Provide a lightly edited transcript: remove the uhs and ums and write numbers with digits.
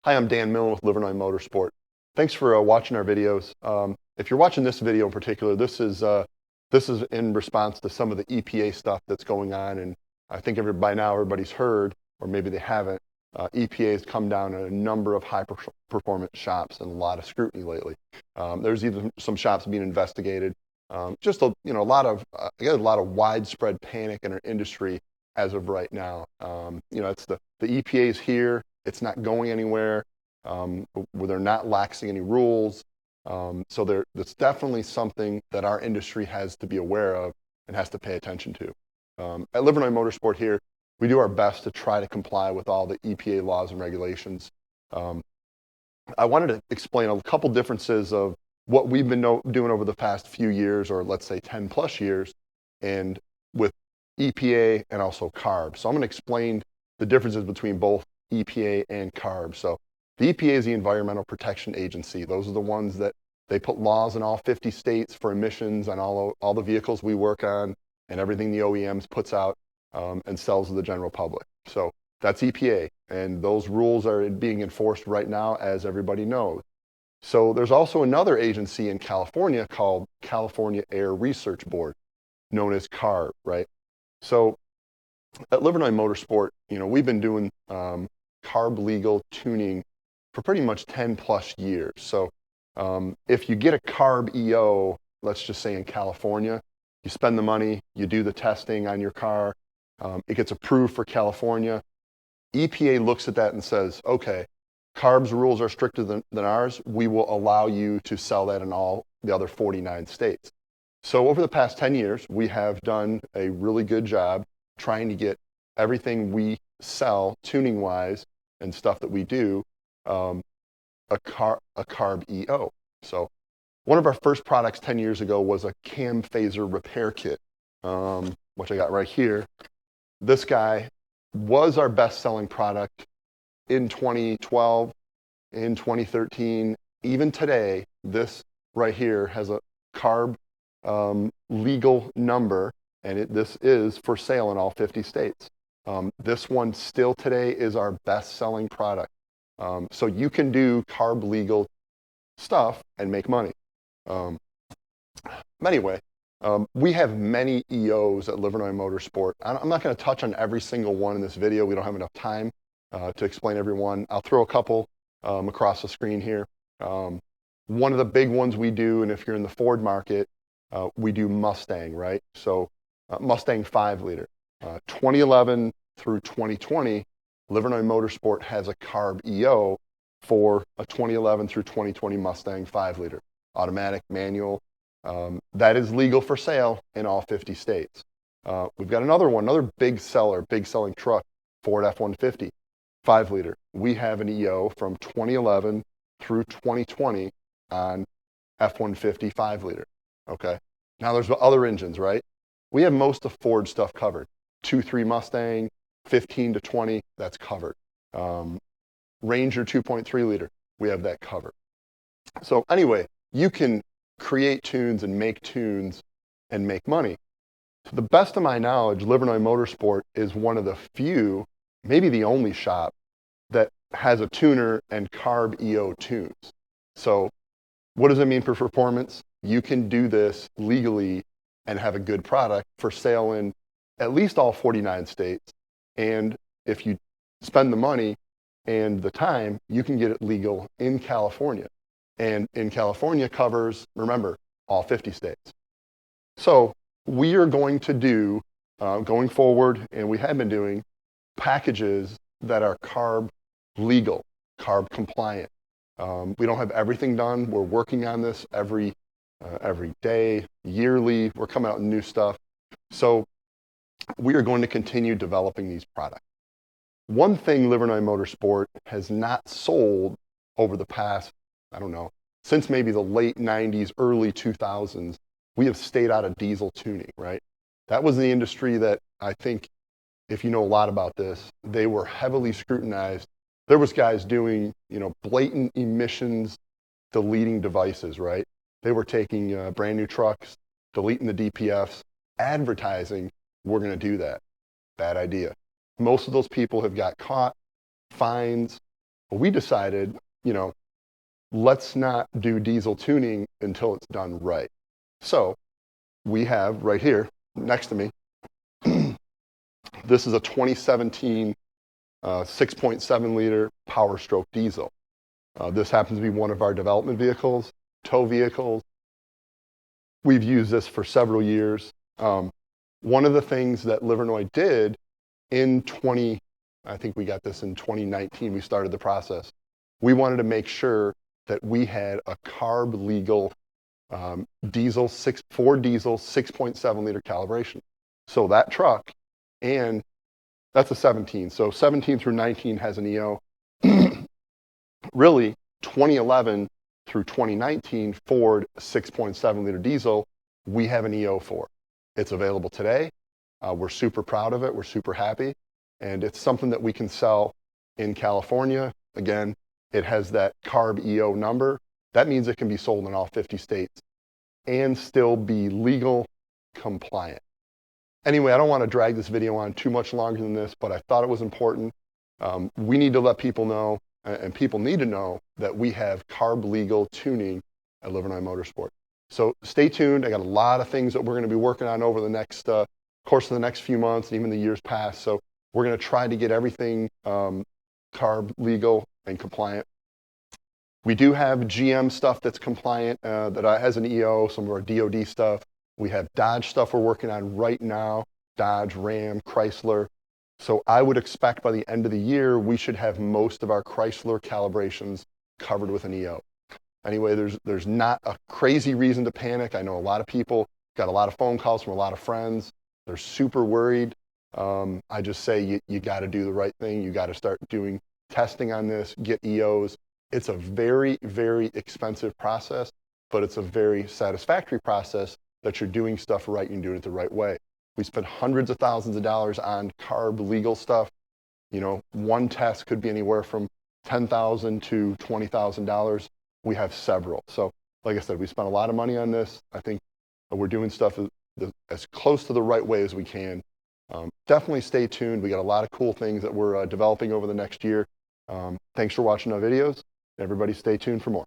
Hi, I'm Dan Millen with Livernois Motorsport. Thanks for watching our videos. If you're watching this video in particular, this is in response to some of the EPA stuff that's going on, and I think by now everybody's heard, or maybe they haven't. EPA has come down on a number of high-performance shops and a lot of scrutiny lately. There's even some shops being investigated. Just a lot of widespread panic in our industry as of right now. It's the EPA is here. It's not going anywhere. Where they're not laxing any rules. So that's definitely something that our industry has to be aware of and has to pay attention to. At Livernois Motorsport here, we do our best to try to comply with all the EPA laws and regulations. I wanted to explain a couple differences of what we've been doing over the past few years, or let's say 10 plus years, and with EPA and also CARB. So I'm going to explain the differences between both EPA and CARB. So the EPA is the Environmental Protection Agency. Those are the ones that they put laws in all 50 states for emissions on all the vehicles we work on and everything the OEMs puts out and sells to the general public. So that's EPA, and those rules are being enforced right now, as everybody knows. So there's also another agency in California called California Air Research Board, known as CARB, right? So at Livernois Motorsport, we've been doing CARB legal tuning for pretty much 10 plus years. So if you get a CARB EO, let's just say in California, you spend the money, you do the testing on your car, it gets approved for California. EPA looks at that and says, okay, CARB's rules are stricter than ours. We will allow you to sell that in all the other 49 states. So over the past 10 years, we have done a really good job trying to get everything we sell tuning-wise and stuff that we do a CARB EO. So one of our first products 10 years ago was a cam phaser repair kit, which I got right here. This guy was our best-selling product in 2012, in 2013. Even today, this right here has a CARB legal number, and this is for sale in all 50 states. This one still today is our best-selling product. So you can do CARB legal stuff and make money. Anyway, we have many EOs at Livernois Motorsport. I'm not going to touch on every single one in this video. We don't have enough time to explain every one. I'll throw a couple across the screen here. One of the big ones we do, and if you're in the Ford market, we do Mustang, right? So Mustang 5-liter. 2011 through 2020, Livernois Motorsport has a CARB EO for a 2011 through 2020 Mustang 5-liter. Automatic, manual. That is legal for sale in all 50 states. We've got another big selling truck, Ford F-150, 5-liter. We have an EO from 2011 through 2020 on F-150 5-liter. Okay. Now there's other engines, right? We have most of Ford stuff covered. 2.3 Mustang, 15 to 20, that's covered. Ranger 2.3 liter, we have that covered. So anyway, you can create tunes and make money. To the best of my knowledge, Livernois Motorsport is one of the few, maybe the only shop that has a tuner and CARB EO tunes. So what does it mean for performance? You can do this legally and have a good product for sale in at least all 49 states. And if you spend the money and the time, you can get it legal in California. And in California covers, remember, all 50 states. So we are going to do, going forward, and we have been doing, packages that are CARB legal, CARB compliant. We don't have everything done. We're working on this every day, yearly. We're coming out with new stuff. So we are going to continue developing these products. One thing Livernois Motorsport has not sold over the past, I don't know, since maybe the late 90s, early 2000s, we have stayed out of diesel tuning, right? That was the industry that I think, if you know a lot about this, they were heavily scrutinized. There was guys doing, blatant emissions deleting devices, right? They were taking brand new trucks, deleting the DPFs, advertising, we're going to do that. Bad idea. Most of those people have got caught, fines, Well, we decided, let's not do diesel tuning until it's done right. So we have right here next to me, this is a 2017 6.7 liter Power Stroke diesel. This happens to be one of our development vehicles, tow vehicles. We've used this for several years. One of the things that Livernois did I think we got this in 2019, we started the process. We wanted to make sure that we had a carb legal diesel, Ford diesel 6.7 liter calibration. So that truck, and that's a 17. So 17 through 19 has an EO. Really, 2011 through 2019 Ford 6.7 liter diesel, we have an EO for. It's available today. We're super proud of it. We're super happy. And it's something that we can sell in California. Again, it has that carb EO number. That means it can be sold in all 50 states and still be legal compliant. Anyway, I don't want to drag this video on too much longer than this, but I thought it was important. We need to let people know, and people need to know, that we have carb legal tuning at Livernois Motorsport. So stay tuned. I got a lot of things that we're going to be working on over the next course of the next few months, and even the years past. So we're going to try to get everything carb legal and compliant. We do have GM stuff that's compliant, that has an EO, some of our DOD stuff. We have Dodge stuff we're working on right now, Dodge, Ram, Chrysler. So I would expect by the end of the year, we should have most of our Chrysler calibrations covered with an EO. Anyway, there's not a crazy reason to panic. I know a lot of people got a lot of phone calls from a lot of friends. They're super worried. I just say you got to do the right thing. You got to start doing testing on this, get EOs. It's a very, very expensive process, but it's a very satisfactory process that you're doing stuff right and doing it the right way. We spent hundreds of thousands of dollars on carb legal stuff. One test could be anywhere from $10,000 to $20,000. We have several. So like I said, we spent a lot of money on this. I think we're doing stuff as close to the right way as we can. Definitely stay tuned. We got a lot of cool things that we're developing over the next year. Thanks for watching our videos. Everybody stay tuned for more.